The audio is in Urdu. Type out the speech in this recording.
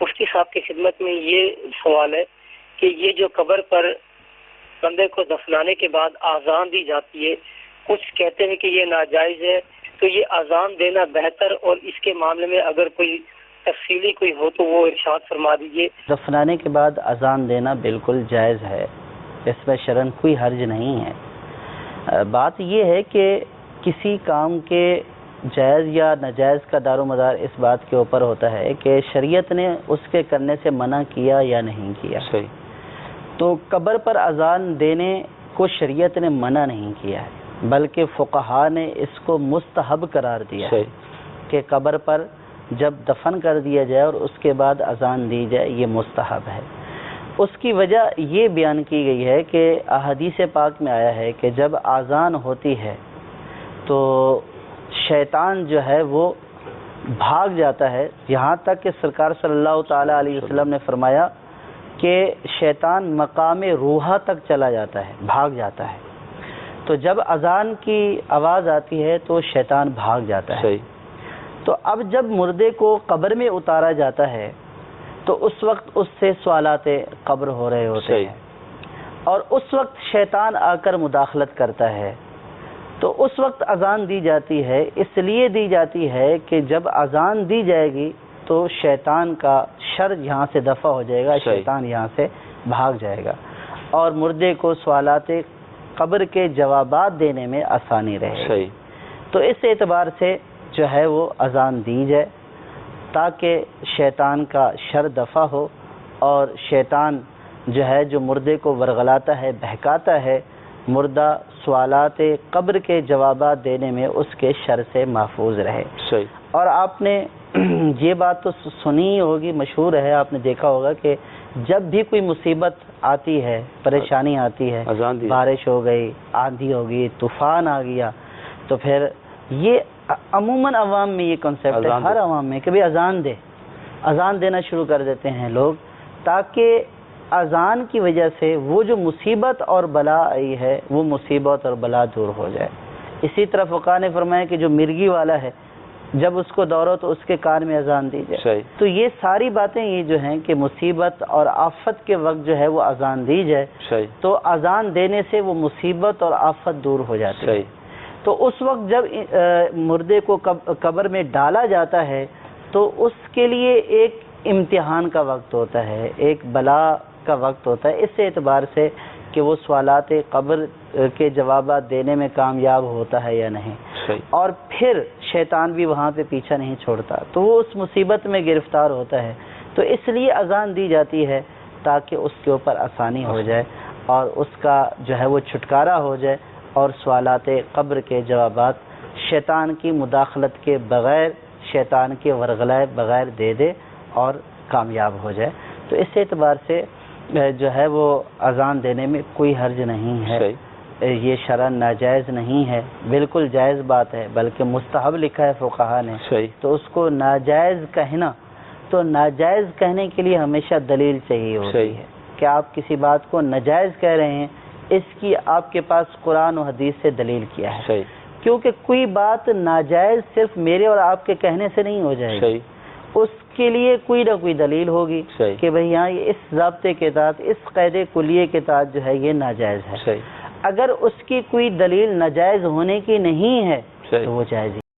مفتی صاحب کی خدمت میں یہ سوال ہے کہ یہ جو قبر پر بندے کو دفنانے کے بعد اذان دی جاتی ہے، کچھ کہتے ہیں کہ یہ ناجائز ہے، تو یہ اذان دینا بہتر، اور اس کے معاملے میں اگر کوئی تفصیلی کوئی ہو تو وہ ارشاد فرما دیجیے۔ دفنانے کے بعد اذان دینا بالکل جائز ہے، اس میں شرعاً کوئی حرج نہیں ہے۔ بات یہ ہے کہ کسی کام کے جائز یا ناجائز کا دار و مدار اس بات کے اوپر ہوتا ہے کہ شریعت نے اس کے کرنے سے منع کیا یا نہیں کیا۔ صحیح۔ تو قبر پر اذان دینے کو شریعت نے منع نہیں کیا ہے، بلکہ فقہا نے اس کو مستحب قرار دیا ہے کہ قبر پر جب دفن کر دیا جائے اور اس کے بعد اذان دی جائے، یہ مستحب ہے۔ اس کی وجہ یہ بیان کی گئی ہے کہ احادیث پاک میں آیا ہے کہ جب اذان ہوتی ہے تو شیطان جو ہے وہ بھاگ جاتا ہے، یہاں تک کہ سرکار صلی اللہ تعالی علیہ وسلم نے فرمایا کہ شیطان مقام روحہ تک چلا جاتا ہے، بھاگ جاتا ہے۔ تو جب اذان کی آواز آتی ہے تو شیطان بھاگ جاتا ہے۔ تو اب جب مردے کو قبر میں اتارا جاتا ہے تو اس وقت اس سے سوالات قبر ہو رہے ہوتے ہیں، اور اس وقت شیطان آ کر مداخلت کرتا ہے۔ تو اس وقت اذان دی جاتی ہے، اس لیے دی جاتی ہے کہ جب اذان دی جائے گی تو شیطان کا شر یہاں سے دفع ہو جائے گا، شیطان یہاں سے بھاگ جائے گا، اور مردے کو سوالات قبر کے جوابات دینے میں آسانی رہے گی۔ تو اس اعتبار سے جو ہے وہ اذان دی جائے تاکہ شیطان کا شر دفع ہو، اور شیطان جو ہے جو مردے کو ورغلاتا ہے، بہکاتا ہے، مردہ سوالات قبر کے جوابات دینے میں اس کے شر سے محفوظ رہے۔ اور آپ نے یہ بات تو سنی ہوگی، مشہور ہے، آپ نے دیکھا ہوگا کہ جب بھی کوئی مصیبت آتی ہے، پریشانی آتی ہے، بارش ہو گئی، آندھی ہو گئی، طوفان آ گیا، تو پھر یہ عموماً عوام میں یہ کنسیپٹ ہے، ہر عوام میں، کہ بھی اذان دینا شروع کر دیتے ہیں لوگ، تاکہ اذان کی وجہ سے وہ جو مصیبت اور بلا آئی ہے وہ مصیبت اور بلا دور ہو جائے۔ اسی طرح فقہاء نے فرمایا کہ جو مرغی والا ہے جب اس کو دوڑو تو اس کے کان میں اذان دی جائے۔ تو یہ ساری باتیں یہ جو ہیں کہ مصیبت اور آفت کے وقت جو ہے وہ اذان دی جائے، تو اذان دینے سے وہ مصیبت اور آفت دور ہو جاتی ہے۔ تو اس وقت جب مردے کو قبر میں ڈالا جاتا ہے تو اس کے لیے ایک امتحان کا وقت ہوتا ہے، ایک بلا کا وقت ہوتا ہے، اس اعتبار سے کہ وہ سوالات قبر کے جوابات دینے میں کامیاب ہوتا ہے یا نہیں، اور پھر شیطان بھی وہاں پہ پیچھا نہیں چھوڑتا، تو وہ اس مصیبت میں گرفتار ہوتا ہے۔ تو اس لیے اذان دی جاتی ہے تاکہ اس کے اوپر آسانی ہو جائے اور اس کا جو ہے وہ چھٹکارا ہو جائے، اور سوالات قبر کے جوابات شیطان کی مداخلت کے بغیر، شیطان کے ورغلائے بغیر دے دے اور کامیاب ہو جائے۔ تو اس اعتبار سے جو ہے وہ اذان دینے میں کوئی حرج نہیں ہے، یہ شرعاً ناجائز نہیں ہے، بالکل جائز بات ہے، بلکہ مستحب لکھا ہے فقہا نے۔ تو اس کو ناجائز کہنا، تو ناجائز کہنے کے لیے ہمیشہ دلیل چاہیے ہوتی ہے کہ آپ کسی بات کو ناجائز کہہ رہے ہیں، اس کی آپ کے پاس قرآن و حدیث سے دلیل کیا ہے، کیونکہ کوئی بات ناجائز صرف میرے اور آپ کے کہنے سے نہیں ہو جائے گی، اس کے لیے کوئی نہ کوئی دلیل ہوگی کہ بھئی یہاں اس ضابطے کے تحت، اس قید کلیے کے تحت جو ہے یہ ناجائز ہے۔ اگر اس کی کوئی دلیل ناجائز ہونے کی نہیں ہے تو وہ جائز ہی